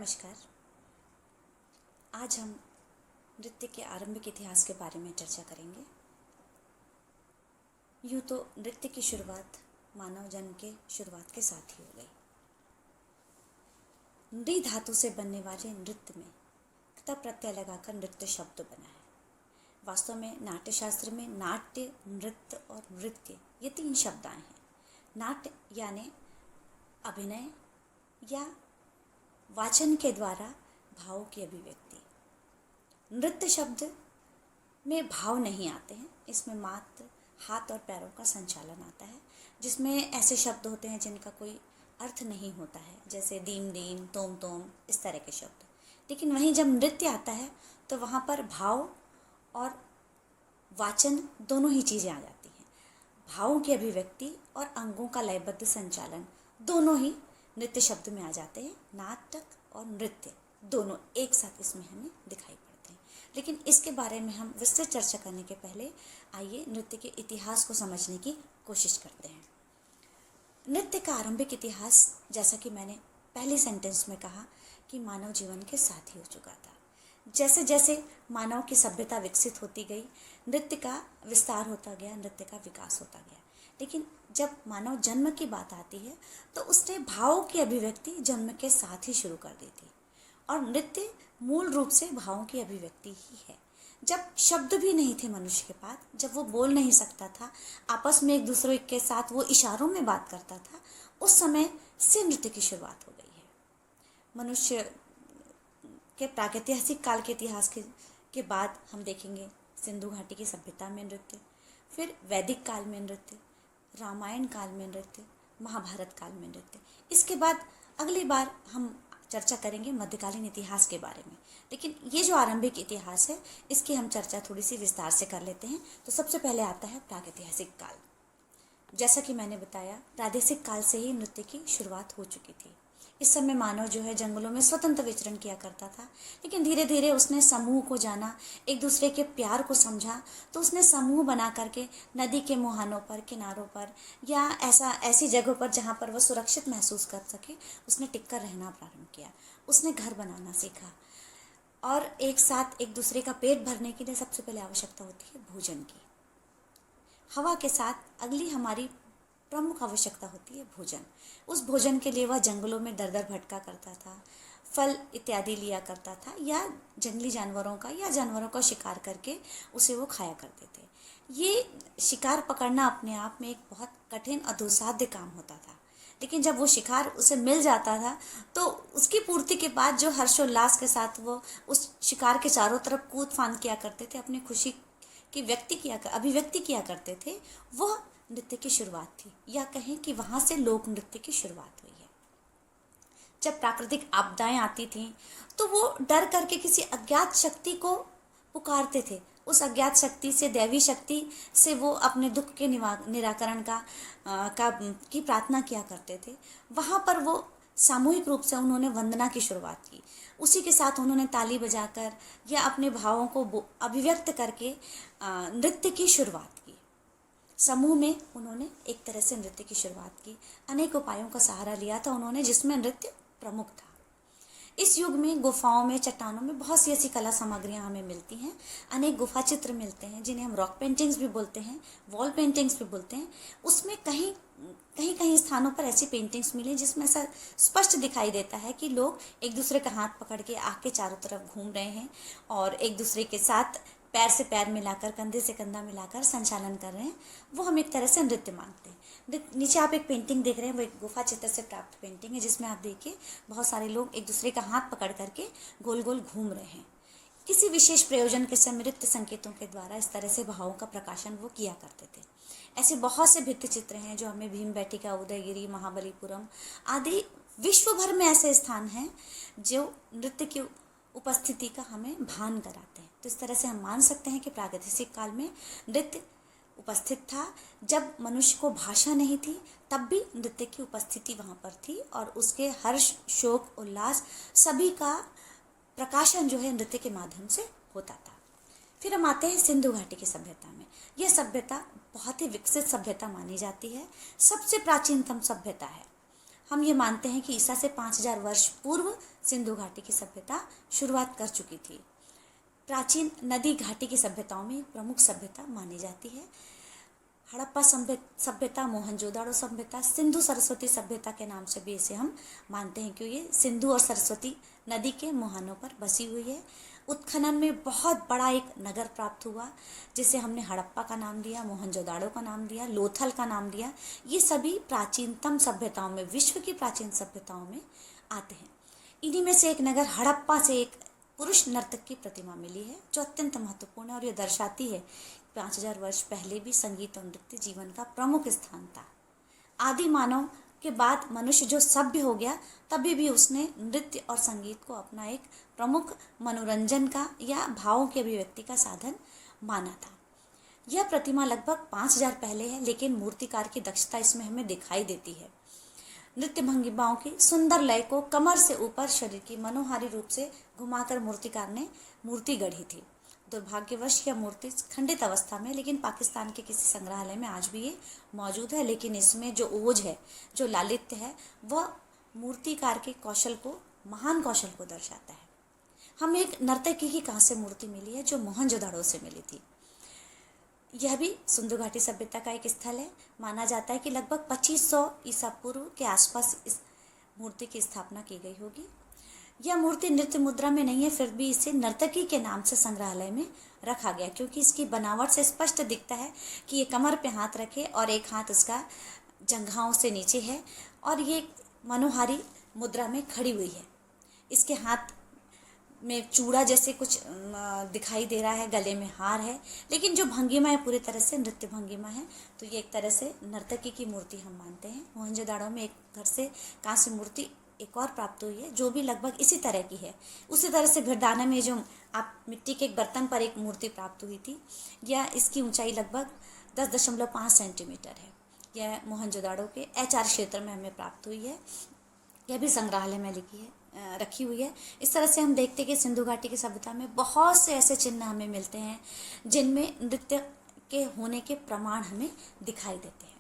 नमस्कार। आज हम नृत्य के आरंभिक इतिहास के बारे में चर्चा करेंगे। यूँ तो नृत्य की शुरुआत मानव जन्म के शुरुआत के साथ ही हो गई। नृ धातु से बनने वाले नृत्य में क्ता प्रत्यय लगाकर नृत्य शब्द बना है। वास्तव में नाट्यशास्त्र में नाट्य, नृत्य और नृत्य ये तीन शब्दाएं हैं। नाट्य यानी अभिनय या वाचन के द्वारा भावों की अभिव्यक्ति। नृत्य शब्द में भाव नहीं आते हैं, इसमें मात्र हाथ और पैरों का संचालन आता है, जिसमें ऐसे शब्द होते हैं जिनका कोई अर्थ नहीं होता है, जैसे दीम दीम, तोम तोम, इस तरह के शब्द। लेकिन वहीं जब नृत्य आता है तो वहाँ पर भाव और वाचन दोनों ही चीज़ें आ जाती हैं। भावों की अभिव्यक्ति और अंगों का लयबद्ध संचालन दोनों ही नृत्य शब्द में आ जाते हैं। नाटक और नृत्य दोनों एक साथ इसमें हमें दिखाई पड़ते हैं। लेकिन इसके बारे में हम विस्तृत चर्चा करने के पहले आइए नृत्य के इतिहास को समझने की कोशिश करते हैं। नृत्य का आरंभिक इतिहास, जैसा कि मैंने पहले सेंटेंस में कहा, कि मानव जीवन के साथ ही हो चुका था। जैसे जैसे मानव की सभ्यता विकसित होती गई, नृत्य का विस्तार होता गया, नृत्य का विकास होता गया। लेकिन जब मानव जन्म की बात आती है तो उसने भावों की अभिव्यक्ति जन्म के साथ ही शुरू कर दी थी। और नृत्य मूल रूप से भावों की अभिव्यक्ति ही है। जब शब्द भी नहीं थे मनुष्य के पास, जब वो बोल नहीं सकता था, आपस में एक दूसरे के साथ वो इशारों में बात करता था, उस समय से नृत्य की शुरुआत हो गई है। मनुष्य के प्रागैतिहासिक काल के इतिहास के बाद हम देखेंगे सिंधु घाटी की सभ्यता में नृत्य, फिर वैदिक काल में नृत्य, रामायण काल में नृत्य, महाभारत काल में नृत्य। इसके बाद अगली बार हम चर्चा करेंगे मध्यकालीन इतिहास के बारे में। लेकिन ये जो आरंभिक इतिहास है, इसकी हम चर्चा थोड़ी सी विस्तार से कर लेते हैं। तो सबसे पहले आता है प्रागैतिहासिक काल। जैसा कि मैंने बताया, प्रादेशिक काल से ही नृत्य की शुरुआत हो चुकी थी। इस समय मानव जो है जंगलों में स्वतंत्र विचरण किया करता था, लेकिन धीरे धीरे उसने समूह को जाना, एक दूसरे के प्यार को समझा, तो उसने समूह बना करके नदी के मुहानों पर, किनारों पर या ऐसी जगहों पर जहाँ पर वह सुरक्षित महसूस कर सके, उसने टिककर रहना प्रारंभ किया। उसने घर बनाना सीखा और एक साथ एक दूसरे का पेट भरने के लिए सबसे पहले आवश्यकता होती है भोजन की। हवा के साथ अगली हमारी प्रमुख आवश्यकता होती है भोजन। उस भोजन के लिए वह जंगलों में दर दर भटका करता था, फल इत्यादि लिया करता था, या जंगली जानवरों का या जानवरों का शिकार करके उसे वो खाया करते थे। ये शिकार पकड़ना अपने आप में एक बहुत कठिन अधोसाध्य काम होता था। लेकिन जब वो शिकार उसे मिल जाता था तो उसकी पूर्ति के बाद जो हर्षोल्लास के साथ वो उस शिकार के चारों तरफ कूद फांद किया करते थे, अपनी खुशी की अभिव्यक्ति किया करते थे, वह नृत्य की शुरुआत थी, या कहें कि वहाँ से लोक नृत्य की शुरुआत हुई है। जब प्राकृतिक आपदाएं आती थीं तो वो डर करके किसी अज्ञात शक्ति को पुकारते थे। उस अज्ञात शक्ति से, दैवी शक्ति से वो अपने दुख के निराकरण की प्रार्थना किया करते थे। वहाँ पर वो सामूहिक रूप से उन्होंने वंदना की शुरुआत की। उसी के साथ उन्होंने ताली बजाकर या अपने भावों को अभिव्यक्त करके नृत्य की शुरुआत की। समूह में उन्होंने एक तरह से नृत्य की शुरुआत की। अनेक उपायों का सहारा लिया था उन्होंने, जिसमें नृत्य प्रमुख था। इस युग में गुफाओं में, चट्टानों में बहुत सी ऐसी कला सामग्रियां हमें मिलती हैं। अनेक गुफा चित्र मिलते हैं जिन्हें हम रॉक पेंटिंग्स भी बोलते हैं, वॉल पेंटिंग्स भी बोलते हैं। उसमें कहीं स्थानों पर ऐसी पेंटिंग्स मिली जिसमें ऐसा स्पष्ट दिखाई देता है कि लोग एक दूसरे का हाथ पकड़ के आग के चारों तरफ घूम रहे हैं और एक दूसरे के साथ पैर से पैर मिलाकर, कंधे से कंधा मिलाकर संचालन कर रहे हैं। वो हम एक तरह से नृत्य मानते हैं। नीचे आप एक पेंटिंग देख रहे हैं, वो एक गुफा चित्र से प्राप्त पेंटिंग है, जिसमें आप देखिए बहुत सारे लोग एक दूसरे का हाथ पकड़ करके गोल गोल घूम रहे हैं। किसी विशेष प्रयोजन के समय नृत्य संकेतों के द्वारा इस तरह से भावों का प्रकाशन वो किया करते थे। ऐसे बहुत से भित्ति चित्र हैं जो हमें भीमबेटका, उदयगिरी, महाबलीपुरम आदि विश्व भर में ऐसे स्थान हैं जो नृत्य की उपस्थिति का हमें भान कराते हैं। तो इस तरह से हम मान सकते हैं कि प्रागैतिहासिक काल में नृत्य उपस्थित था। जब मनुष्य को भाषा नहीं थी तब भी नृत्य की उपस्थिति वहाँ पर थी और उसके हर्ष, शोक, उल्लास सभी का प्रकाशन जो है नृत्य के माध्यम से होता था। फिर हम आते हैं सिंधु घाटी की सभ्यता में। यह सभ्यता बहुत ही विकसित सभ्यता मानी जाती है, सबसे प्राचीनतम सभ्यता है। हम ये मानते हैं कि ईसा से 5000 वर्ष पूर्व सिंधु घाटी की सभ्यता शुरुआत कर चुकी थी। प्राचीन नदी घाटी की सभ्यताओं में प्रमुख सभ्यता मानी जाती है। हड़प्पा सभ्यता, मोहनजोदाड़ो सभ्यता, सिंधु सरस्वती सभ्यता के नाम से भी इसे हम मानते हैं, क्योंकि ये सिंधु और सरस्वती नदी के मुहानों पर बसी हुई है। उत्खनन में बहुत बड़ा एक नगर प्राप्त हुआ जिसे हमने हड़प्पा का नाम दिया, मोहनजोदाड़ो का नाम दिया, लोथल का नाम दिया। ये सभी प्राचीनतम सभ्यताओं में, विश्व की प्राचीन सभ्यताओं में आते हैं। इन्हीं में से एक नगर हड़प्पा से एक पुरुष नर्तक की प्रतिमा मिली है जो अत्यंत महत्वपूर्ण है और ये दर्शाती है 5000 वर्ष पहले भी संगीत और नृत्य जीवन का प्रमुख स्थान था। आदि मानव के बाद मनुष्य जो सभ्य हो गया तभी भी उसने नृत्य और संगीत को अपना एक प्रमुख मनोरंजन का या भावों की अभिव्यक्ति का साधन माना था। यह प्रतिमा लगभग 5000 पहले है, लेकिन मूर्तिकार की दक्षता इसमें हमें दिखाई देती है। नृत्य भंगिमाओं की सुंदर लय को कमर से ऊपर शरीर की मनोहारी रूप से घुमाकर मूर्तिकार ने मूर्ति गढ़ी थी। दुर्भाग्यवश यह मूर्ति खंडित अवस्था में, लेकिन पाकिस्तान के किसी संग्रहालय में आज भी ये मौजूद है। लेकिन इसमें जो ओज है, जो लालित्य है, वह मूर्तिकार के कौशल को, महान कौशल को दर्शाता है। हमें एक नर्तकी की कांस्य मूर्ति मिली है जो मोहनजोदाड़ो से मिली थी। यह भी सिंधु घाटी सभ्यता का एक स्थल है। माना जाता है कि लगभग 2500 ईसा पूर्व के आसपास इस मूर्ति की स्थापना की गई होगी। यह मूर्ति नृत्य मुद्रा में नहीं है, फिर भी इसे नर्तकी के नाम से संग्रहालय में रखा गया, क्योंकि इसकी बनावट से स्पष्ट दिखता है कि ये कमर पे हाथ रखे और एक हाथ इसका जंघाओं से नीचे है और ये मनोहारी मुद्रा में खड़ी हुई है। इसके हाथ में चूड़ा जैसे कुछ दिखाई दे रहा है, गले में हार है, लेकिन जो भंगिमा है पूरी तरह से नृत्य भंगिमा है। तो ये एक तरह से नर्तकी की मूर्ति हम मानते हैं। मोहनजोदाड़ो में एक घर से कांस्य मूर्ति एक और प्राप्त हुई है जो भी लगभग इसी तरह की है। उसी तरह से भिरदाना में जो आप मिट्टी के एक बर्तन पर एक मूर्ति प्राप्त हुई थी, यह इसकी ऊंचाई लगभग 10.5 सेंटीमीटर है। यह मोहनजोदाड़ो के एचआर क्षेत्र में हमें प्राप्त हुई है। यह भी संग्रहालय में रखी हुई है। इस तरह से हम देखते हैं कि सिंधु घाटी की सभ्यता में बहुत से ऐसे चिन्ह हमें मिलते हैं जिनमें नृत्य के होने के प्रमाण हमें दिखाई देते हैं।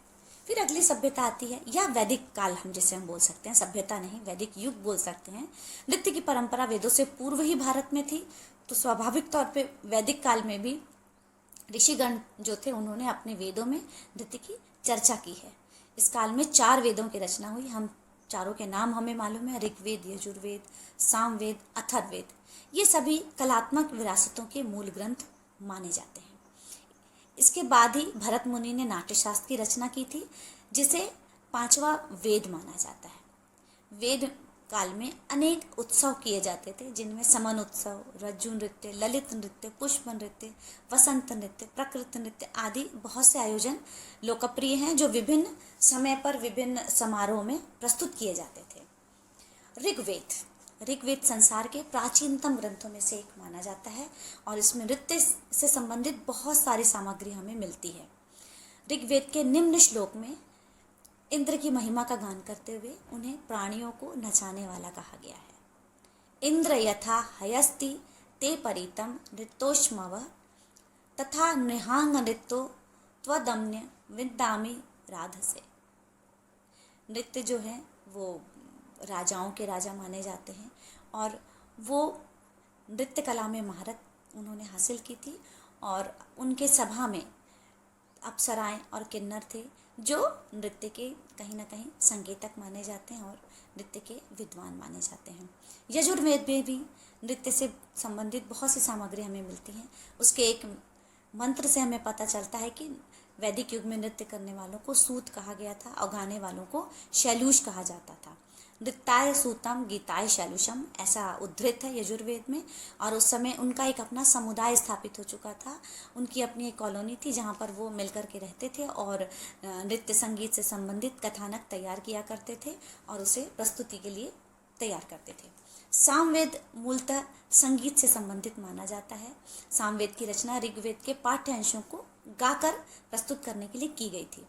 फिर अगली सभ्यता आती है, या वैदिक काल हम जिसे हम बोल सकते हैं, सभ्यता नहीं, वैदिक युग बोल सकते हैं। नृत्य की परंपरा वेदों से पूर्व ही भारत में थी, तो स्वाभाविक तौर पे वैदिक काल में भी ऋषिगण जो थे उन्होंने अपने वेदों में नृत्य की चर्चा की है। इस काल में 4 वेदों की रचना हुई। हम चारों के नाम हमें मालूम है, ऋग्वेद, यजुर्वेद, सामवेद, अथर्ववेद। ये सभी कलात्मक विरासतों के मूल ग्रंथ माने जाते हैं। इसके बाद ही भरत मुनि ने नाट्यशास्त्र की रचना की थी, जिसे 5वां वेद माना जाता है। वेद काल में अनेक उत्सव किए जाते थे, जिनमें समन उत्सव, रज्जु नृत्य, ललित नृत्य, पुष्प नृत्य, वसंत नृत्य, प्रकृति नृत्य आदि बहुत से आयोजन लोकप्रिय हैं जो विभिन्न समय पर विभिन्न समारोह में प्रस्तुत किए जाते थे। ऋग्वेद संसार के प्राचीनतम ग्रंथों में से एक माना जाता है और इसमें नृत्य से संबंधित बहुत सारी सामग्री हमें मिलती है। ऋग्वेद के निम्न श्लोक में इंद्र की महिमा का गान करते हुए उन्हें प्राणियों को नचाने वाला कहा गया है। इंद्र यथा हयस्ति ते परितम नृत्योष्मव तथा नृहांग नृत्यो त्वदम्य विद्यामि राधसे। नृत्य जो है वो राजाओं के राजा माने जाते हैं और वो नृत्य कला में महारत उन्होंने हासिल की थी और उनके सभा में अप्सराएं और किन्नर थे जो नृत्य के कहीं ना कहीं संकेतक माने जाते हैं और नृत्य के विद्वान माने जाते हैं। यजुर्वेद में भी नृत्य से संबंधित बहुत सी सामग्री हमें मिलती हैं। उसके एक मंत्र से हमें पता चलता है कि वैदिक युग में नृत्य करने वालों को सूत कहा गया था और गाने वालों को शैलूष कहा जाता था। नृत्याय सूतम गीताय शैलुषम ऐसा उद्धृत है यजुर्वेद में। और उस समय उनका एक अपना समुदाय स्थापित हो चुका था। उनकी अपनी एक कॉलोनी थी जहाँ पर वो मिलकर के रहते थे और नृत्य संगीत से संबंधित कथानक तैयार किया करते थे और उसे प्रस्तुति के लिए तैयार करते थे। सामवेद मूलतः संगीत से संबंधित माना जाता है। सामवेद की रचना ऋग्वेद के पाठ्य अंशों को गाकर प्रस्तुत करने के लिए की गई थी।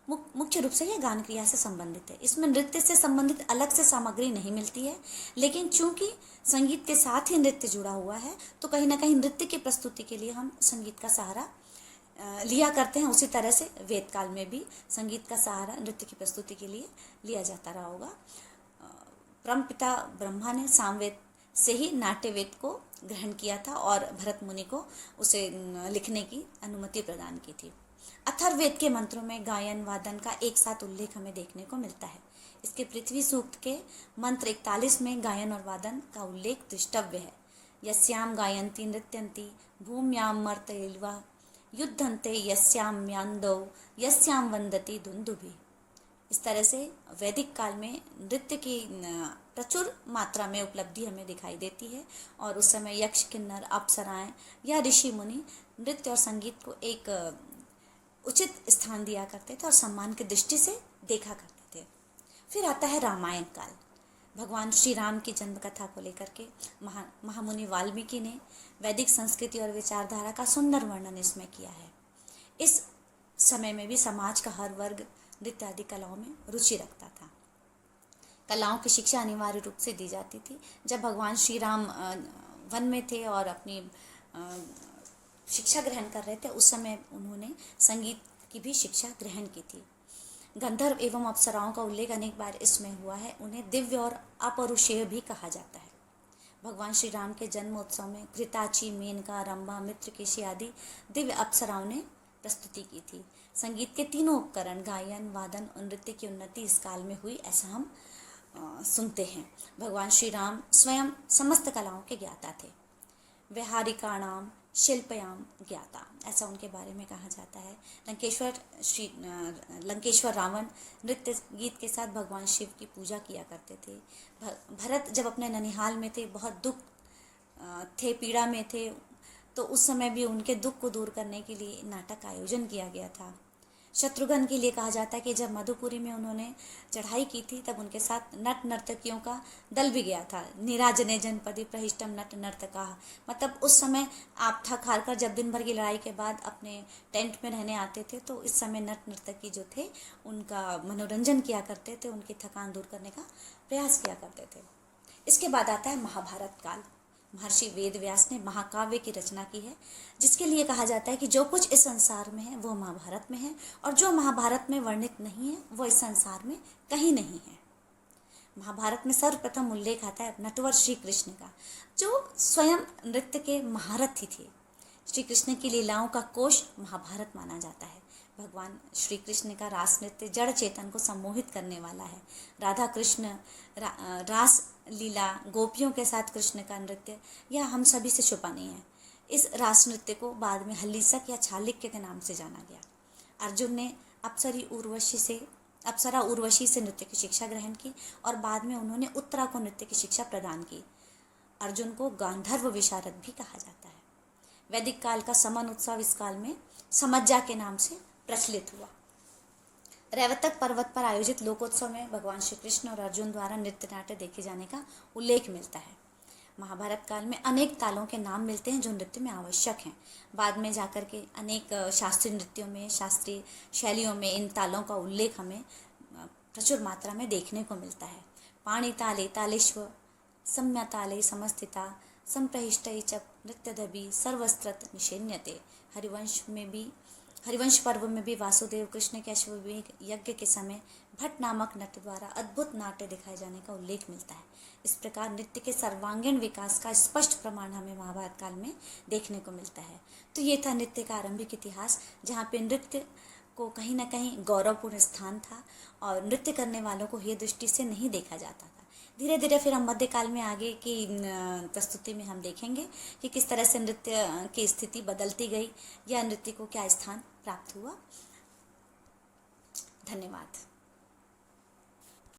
मुख्य रूप से यह गान क्रिया से संबंधित है। इसमें नृत्य से संबंधित अलग से सामग्री नहीं मिलती है, लेकिन चूंकि संगीत के साथ ही नृत्य जुड़ा हुआ है तो कहीं ना कहीं नृत्य की प्रस्तुति के लिए हम संगीत का सहारा लिया करते हैं, उसी तरह से वेद काल में भी संगीत का सहारा नृत्य की प्रस्तुति के लिए लिया जाता रहा होगा। परमपिता ब्रह्मा ने सामवेद से ही नाट्य वेद को ग्रहण किया था और भरत मुनि को उसे लिखने की अनुमति प्रदान की थी। अथर्ववेद के मंत्रों में गायन वादन का एक साथ उल्लेख हमें देखने को मिलता है। इसके पृथ्वी सूक्त के मंत्र 41 में गायन और वादन का उल्लेख दृष्टव्य है। यस्याम गायंती नृत्यंती भूम्याम मर्तयिल्वा युद्धन्ते यस्याम यान्दौ यस्याम वंदती दुंदुभि। इस तरह से वैदिक काल में नृत्य की प्रचुर मात्रा में उपलब्धि हमें दिखाई देती है और उस समय यक्ष, किन्नर, अप्सराएं या ऋषि मुनि नृत्य और संगीत को एक उचित स्थान दिया करते थे और सम्मान की दृष्टि से देखा करते थे। फिर आता है रामायण काल। भगवान श्री राम की जन्म कथा को लेकर के महामुनि वाल्मीकि ने वैदिक संस्कृति और विचारधारा का सुंदर वर्णन इसमें किया है। इस समय में भी समाज का हर वर्ग नृत्य आदि कलाओं में रुचि रखता था। कलाओं की शिक्षा अनिवार्य रूप से दी जाती थी। जब भगवान श्री राम वन में थे और अपनी शिक्षा ग्रहण कर रहे थे, उस समय उन्होंने संगीत की भी शिक्षा ग्रहण की थी। गंधर्व एवं अप्सराओं का उल्लेख अनेक बार इसमें हुआ है। उन्हें दिव्य और अपौरुषेय भी कहा जाता है। भगवान श्री राम के जन्म उत्सव में घृताची, मेनका, रंभा, मित्रकेशी आदि दिव्य अप्सराओं ने प्रस्तुति की थी। संगीत के तीनों उपकरण गायन, वादन और नृत्य की उन्नति इस काल में हुई, ऐसा हम सुनते हैं। भगवान श्री राम स्वयं समस्त कलाओं के ज्ञाता थे। व्यवहारिकाणाम शिल्पयाम ज्ञाता, ऐसा उनके बारे में कहा जाता है। लंकेश्वर रावण नृत्य गीत के साथ भगवान शिव की पूजा किया करते थे। भरत जब अपने ननिहाल में थे, बहुत दुख थे, पीड़ा में थे, तो उस समय भी उनके दुख को दूर करने के लिए नाटक का आयोजन किया गया था। शत्रुघ्न के लिए कहा जाता है कि जब मधुपुरी में उन्होंने चढ़ाई की थी, तब उनके साथ नट नर्तकियों का दल भी गया था। निराजने जनपदी प्रहिष्टम नट नर्तका, मतलब उस समय आप थक हार कर जब दिन भर की लड़ाई के बाद अपने टेंट में रहने आते थे, तो इस समय नट नर्तकी जो थे उनका मनोरंजन किया करते थे, उनकी थकान दूर करने का प्रयास किया करते थे। इसके बाद आता है महाभारत काल। महर्षि वेद व्यास ने महाकाव्य की रचना की है, जिसके लिए कहा जाता है कि जो कुछ इस संसार में है वो महाभारत में है, और जो महाभारत में वर्णित नहीं है वो इस संसार में कहीं नहीं है। महाभारत में सर्वप्रथम उल्लेख आता है नटवर श्री कृष्ण का, जो स्वयं नृत्य के महारथी थे। श्री कृष्ण की लीलाओं का कोश महाभारत माना जाता है। भगवान श्री कृष्ण का रास नृत्य जड़ चेतन को सम्मोहित करने वाला है। राधा कृष्ण रास लीला, गोपियों के साथ कृष्ण का नृत्य, यह हम सभी से छुपा नहीं है। इस रास नृत्य को बाद में हल्लीसक या छालिक्य के नाम से जाना गया। अर्जुन ने अप्सरा उर्वशी से नृत्य की शिक्षा ग्रहण की और बाद में उन्होंने उत्तरा को नृत्य की शिक्षा प्रदान की। अर्जुन को गांधर्व विशारद भी कहा जाता है। वैदिक काल का समन उत्सव इस काल में समज्जा के नाम से प्रचलित हुआ। रैवतक पर्वत पर आयोजित लोकोत्सव में भगवान श्री कृष्ण और अर्जुन द्वारा नृत्य नाट्य देखे जाने का उल्लेख मिलता है। महाभारत काल में अनेक तालों के नाम मिलते हैं जो नृत्य में आवश्यक हैं। बाद में जाकर के अनेक शास्त्रीय नृत्यों में, शास्त्रीय शैलियों में इन तालों का उल्लेख हमें प्रचुर मात्रा में देखने को मिलता है। पाणि ताले तालेश्व सम्या ताले समस्थिता संप्रहिष्टै च नृत्यदभि सर्वस्त्रत निषेण्यते। हरिवंश पर्व में भी वासुदेव कृष्ण के अश्वमेध यज्ञ के समय भट्ट नामक नट द्वारा अद्भुत नाट्य दिखाए जाने का उल्लेख मिलता है। इस प्रकार नृत्य के सर्वांगीण विकास का स्पष्ट प्रमाण हमें महाभारत काल में देखने को मिलता है। तो ये था नृत्य का आरंभिक इतिहास, जहाँ पे नृत्य को कहीं ना कहीं गौरवपूर्ण स्थान था और नृत्य करने वालों को ये दृष्टि से नहीं देखा जाता था। धीरे धीरे फिर हम मध्यकाल में आगे की प्रस्तुति में हम देखेंगे कि किस तरह से नृत्य की स्थिति बदलती गई या नृत्य को क्या स्थान प्राप्त हुआ। धन्यवाद।